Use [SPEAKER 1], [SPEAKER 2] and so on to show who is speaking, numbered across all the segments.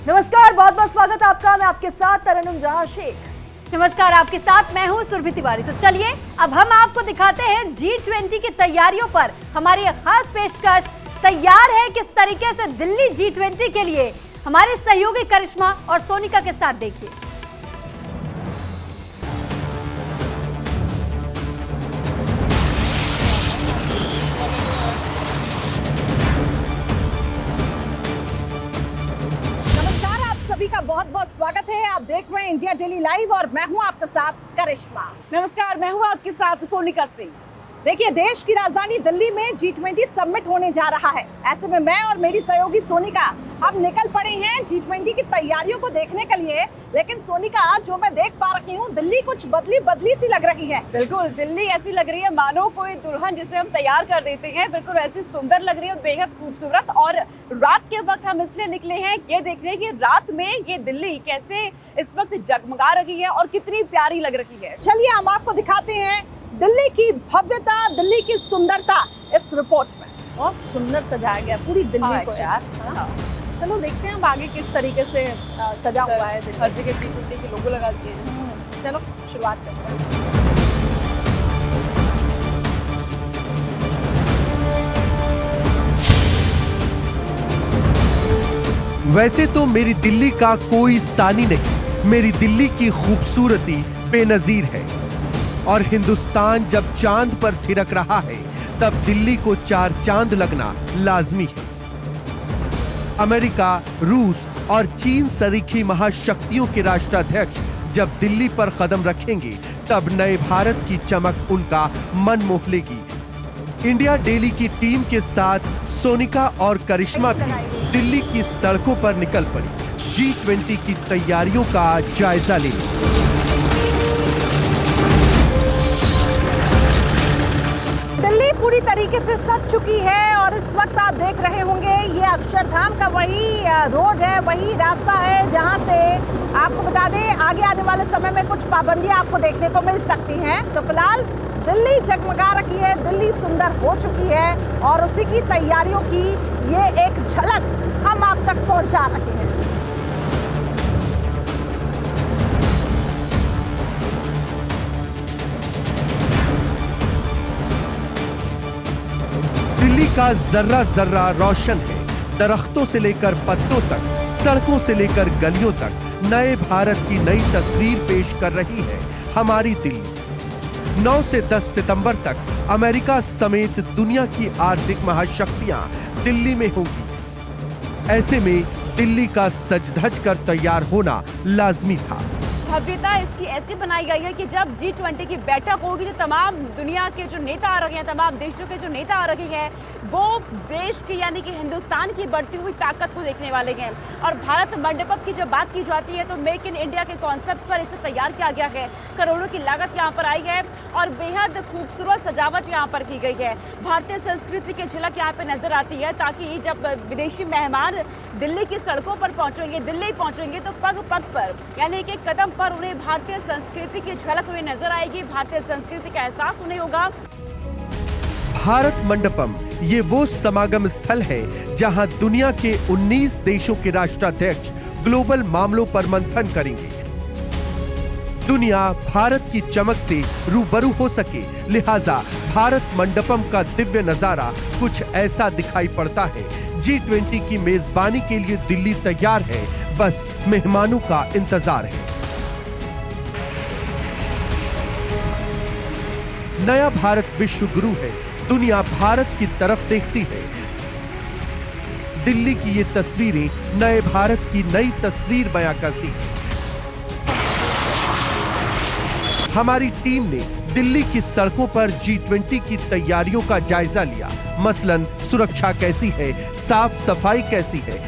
[SPEAKER 1] नमस्कार, बहुत बहुत स्वागत है आपका। मैं आपके साथ तरन्नुम जहां शेख।
[SPEAKER 2] नमस्कार, आपके साथ मैं हूं सुरभि तिवारी। तो चलिए अब हम आपको दिखाते हैं G20 की तैयारियों पर हमारी एक खास पेशकश। तैयार है किस तरीके से दिल्ली G20 के लिए हमारे सहयोगी करिश्मा और सोनिका के साथ। देखिए
[SPEAKER 3] सभी का बहुत बहुत स्वागत है। आप देख रहे हैं इंडिया डेली लाइव और मैं हूं आपके साथ करिश्मा।
[SPEAKER 1] नमस्कार, मैं हूं आपके साथ सोनिका सिंह।
[SPEAKER 3] देखिए, देश की राजधानी दिल्ली में G20 समिट होने जा रहा है। ऐसे में मैं और मेरी सहयोगी सोनिका अब निकल पड़े हैं G20 की तैयारियों को देखने के लिए। लेकिन सोनिका, जो मैं देख पा रही हूँ, दिल्ली कुछ बदली सी लग रही है।
[SPEAKER 1] बिल्कुल, दिल्ली ऐसी लग रही है मानो कोई दुल्हन जिसे हम तैयार कर देते हैं। बिल्कुल ऐसी सुंदर लग रही है, बेहद खूबसूरत। और रात के वक्त हम इसलिए निकले हैं ये देखने कि रात में ये दिल्ली कैसे इस वक्त जगमगा रही है और कितनी प्यारी लग रही है।
[SPEAKER 3] चलिए हम आपको दिखाते हैं दिल्ली की भव्यता, दिल्ली की सुंदरता इस रिपोर्ट में।
[SPEAKER 1] बहुत सुंदर सजाया गया पूरी दिल्ली को यार।
[SPEAKER 3] चलो देखते हैं हम आगे किस तरीके से सजा हुआ है।
[SPEAKER 1] हर जगह G20 के लोगो लगा दिए हैं।
[SPEAKER 3] चलो शुरुआत करते हैं।
[SPEAKER 4] वैसे तो मेरी दिल्ली का कोई सानी नहीं। मेरी दिल्ली की खूबसूरती बेनजीर है और हिंदुस्तान जब चांद पर थिरक रहा है तब दिल्ली को 4 चांद लगना लाजमी है। अमेरिका, रूस और चीन सरीखी महाशक्तियों के राष्ट्राध्यक्ष जब दिल्ली पर कदम रखेंगे तब नए भारत की चमक उनका मन मोह लेगी। इंडिया डेली की टीम के साथ सोनिका और करिश्मा भी दिल्ली की सड़कों पर निकल पड़ी G20 की तैयारियों का जायजा लेने।
[SPEAKER 3] दिल्ली पूरी तरीके से सज चुकी है और इस वक्त आप देख रहे होंगे ये अक्षरधाम का वही रोड है, वही रास्ता है जहां से आपको बता दें आगे आने वाले समय में कुछ पाबंदियां आपको देखने को मिल सकती हैं। तो फिलहाल दिल्ली जगमगा रखी है, दिल्ली सुंदर हो चुकी है और उसी की तैयारियों की ये एक झलक हम आप तक पहुंचा रहे हैं।
[SPEAKER 4] दिल्ली का जर्रा जर्रा रोशन है। दरख्तों से लेकर पत्तों तक, सड़कों से लेकर गलियों तक नए भारत की नई तस्वीर पेश कर रही है हमारी दिल्ली। 9 से 10 सितंबर तक अमेरिका समेत दुनिया की आर्थिक महाशक्तियां दिल्ली में होंगी। ऐसे में दिल्ली का सज धज कर तैयार होना लाजमी था।
[SPEAKER 1] भव्यता इसकी ऐसी बनाई गई है कि जब G20 की बैठक होगी तो तमाम दुनिया के जो नेता आ रहे हैं, तमाम देशों के जो नेता आ रहे हैं, वो देश की यानी कि हिंदुस्तान की बढ़ती हुई ताकत को देखने वाले हैं। और भारत मंडपम की जब बात की जाती है तो मेक इन इंडिया के कॉन्सेप्ट पर इसे तैयार किया गया है। करोड़ों की लागत यहाँ पर आई है और बेहद खूबसूरत सजावट यहाँ पर की गई है। भारतीय संस्कृति की झलक यहाँ पे नजर आती है ताकि जब विदेशी मेहमान दिल्ली की सड़कों पर पहुंचेंगे, दिल्ली पहुंचेंगे तो पग पग पर यानी कि कदम पर उन्हें भारतीय संस्कृति की झलक उन्हें नजर आएगी, भारतीय संस्कृति का एहसास उन्हें होगा।
[SPEAKER 4] भारत मंडपम ये वो समागम स्थल है जहां दुनिया के 19 देशों के राष्ट्राध्यक्ष ग्लोबल मामलों पर मंथन करेंगे। दुनिया भारत की चमक से रूबरू हो सके, लिहाजा भारत मंडपम का दिव्य नजारा कुछ ऐसा दिखाई पड़ता है। G20 की मेजबानी के लिए दिल्ली तैयार है, बस मेहमानों का इंतजार है। नया भारत विश्व गुरु है, दुनिया भारत की तरफ देखती है। दिल्ली की ये तस्वीरें नए भारत की नई तस्वीर बयां करती हैं। हमारी टीम ने दिल्ली की सड़कों पर G20 की तैयारियों का जायजा लिया। मसलन सुरक्षा कैसी है, साफ सफाई कैसी है।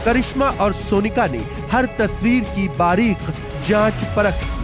[SPEAKER 4] करिश्मा और सोनिका ने हर तस्वीर की बारीक जांच परख की।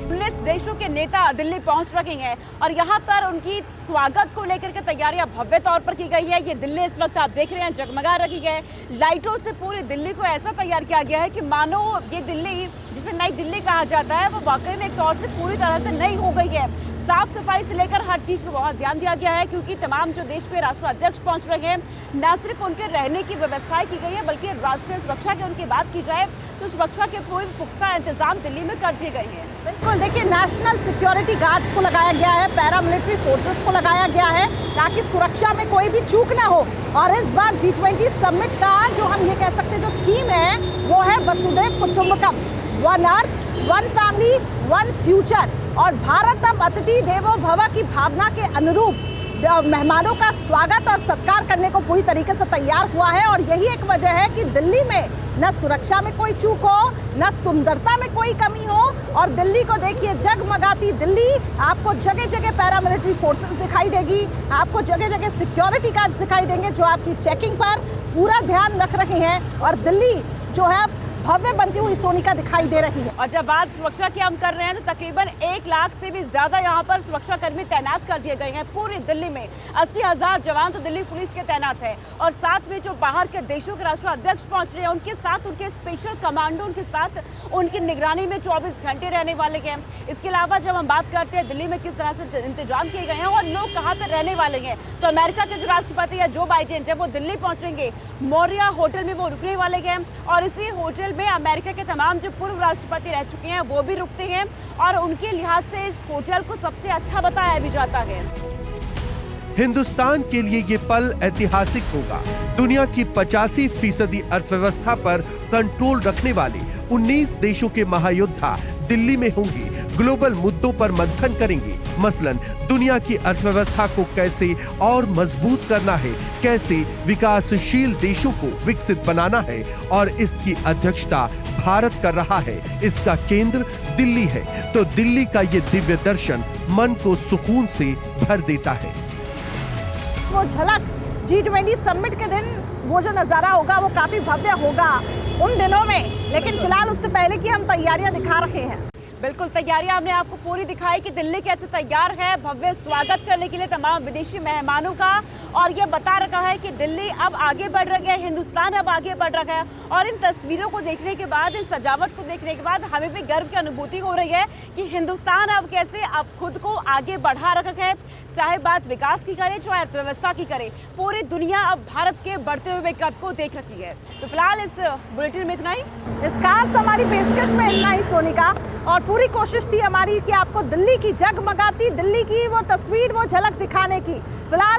[SPEAKER 1] 19 देशों के नेता दिल्ली पहुंच रहे हैं और यहाँ पर उनकी स्वागत को लेकर के तैयारियां भव्य तौर पर की गई है। ये दिल्ली इस वक्त आप देख रहे हैं जगमगा रही है। लाइटों से पूरी दिल्ली को ऐसा तैयार किया गया है कि मानो ये दिल्ली जिसे नई दिल्ली कहा जाता है वो वाकई में एक तौर से पूरी तरह से नई हो गई है। साफ सफाई से लेकर हर चीज पे बहुत ध्यान दिया गया है, क्योंकि तमाम जो देश के राष्ट्राध्यक्ष पहुंच रहे हैं, न सिर्फ उनके रहने की व्यवस्थाएं की गई है, बल्कि राष्ट्रीय सुरक्षा की उनकी बात की जाए तो सुरक्षा के पूरे पुख्ता इंतजाम दिल्ली में कर दिए गए हैं।
[SPEAKER 3] बिल्कुल, देखिए नेशनल सिक्योरिटी गार्ड्स को लगाया गया है, पैरामिलिट्री फोर्सेस को लगाया गया है ताकि सुरक्षा में कोई भी चूक ना हो। और इस बार G20 समिट का जो हम ये कह सकते हैं जो थीम है वो है वसुधैव कुटुंबकम, one earth, one family, one future. और भारत अब अतिथि देवो भव की भावना के अनुरूप मेहमानों का स्वागत और सत्कार करने को पूरी तरीके से तैयार हुआ है। और यही एक वजह है कि दिल्ली में न सुरक्षा में कोई चूक हो, न सुंदरता में कोई कमी हो। और दिल्ली को देखिए, जगमगाती दिल्ली, आपको जगह जगह पैरामिलिट्री फोर्सेस दिखाई देगी, आपको जगह जगह सिक्योरिटी गार्ड्स दिखाई देंगे जो आपकी चेकिंग पर पूरा ध्यान रख रहे हैं। और दिल्ली जो है भव्य बनती हुई सोनिका दिखाई दे रही है।
[SPEAKER 1] और जब बात सुरक्षा की हम कर रहे हैं तो तकरीबन 1 लाख से भी ज्यादा यहाँ पर सुरक्षा कर्मी तैनात कर दिए गए हैं। पूरी दिल्ली में 80,000 जवान तो दिल्ली पुलिस के तैनात है, और साथ में जो बाहर के देशों के राष्ट्राध्यक्ष पहुंच रहे हैं उनके साथ उनके स्पेशल कमांडो उनके साथ उनकी निगरानी में 24 घंटे रहने वाले हैं। इसके अलावा जब हम बात करते हैं दिल्ली में किस तरह से इंतजाम किए गए हैं और लोग कहाँ पर रहने वाले हैं, तो अमेरिका के जो राष्ट्रपति है जो बाइडेन, जब वो दिल्ली पहुंचेंगे मौर्या होटल में वो रुकने वाले हैं। और इसी होटल में अमेरिका के तमाम जो पूर्व राष्ट्रपति रह चुके हैं वो भी रुकते हैं, और उनके लिहाज से इस होटल को सबसे अच्छा बताया भी जाता है।
[SPEAKER 4] हिंदुस्तान के लिए ये पल ऐतिहासिक होगा। दुनिया की 85% अर्थव्यवस्था पर कंट्रोल रखने वाले 19 देशों के महायोद्धा दिल्ली में होंगे, ग्लोबल मुद्दों पर मंथन करेंगे। मसलन दुनिया की अर्थव्यवस्था को कैसे और मजबूत करना है, कैसे विकासशील देशों को विकसित बनाना है, और इसकी अध्यक्षता भारत कर रहा है। इसका केंद्र दिल्ली है, तो दिल्ली का ये दिव्य दर्शन मन को सुकून से भर देता है।
[SPEAKER 3] वो झलक G20 समिट के दिन वो जो नज़ारा होगा वो काफ़ी भव्य होगा उन दिनों में। लेकिन फिलहाल उससे पहले की हम तैयारियां दिखा रहे हैं।
[SPEAKER 1] बिल्कुल, तैयारियां हमने आपको पूरी दिखाई कि दिल्ली कैसे तैयार है भव्य स्वागत करने के लिए तमाम विदेशी मेहमानों का। और ये बता रखा है कि दिल्ली अब आगे बढ़ रहा है, हिंदुस्तान अब आगे बढ़ रहा है। और इन तस्वीरों को देखने के बाद, इन सजावट को देखने के बाद हमें भी गर्व की अनुभूति हो रही है कि हिंदुस्तान अब कैसे अब खुद को आगे बढ़ा रखा है। चाहे बात विकास की करे, चाहे अर्थव्यवस्था की करे, पूरी दुनिया अब भारत के बढ़ते हुए कद को देख रही है। तो फिलहाल इस बुलेटिन में इतना ही।
[SPEAKER 3] इस खास हमारी पेशकश में इतना ही सोनिका, और पूरी कोशिश थी हमारी कि आपको दिल्ली की जगमगाती दिल्ली की वो तस्वीर, वो झलक दिखाने की। फिलहाल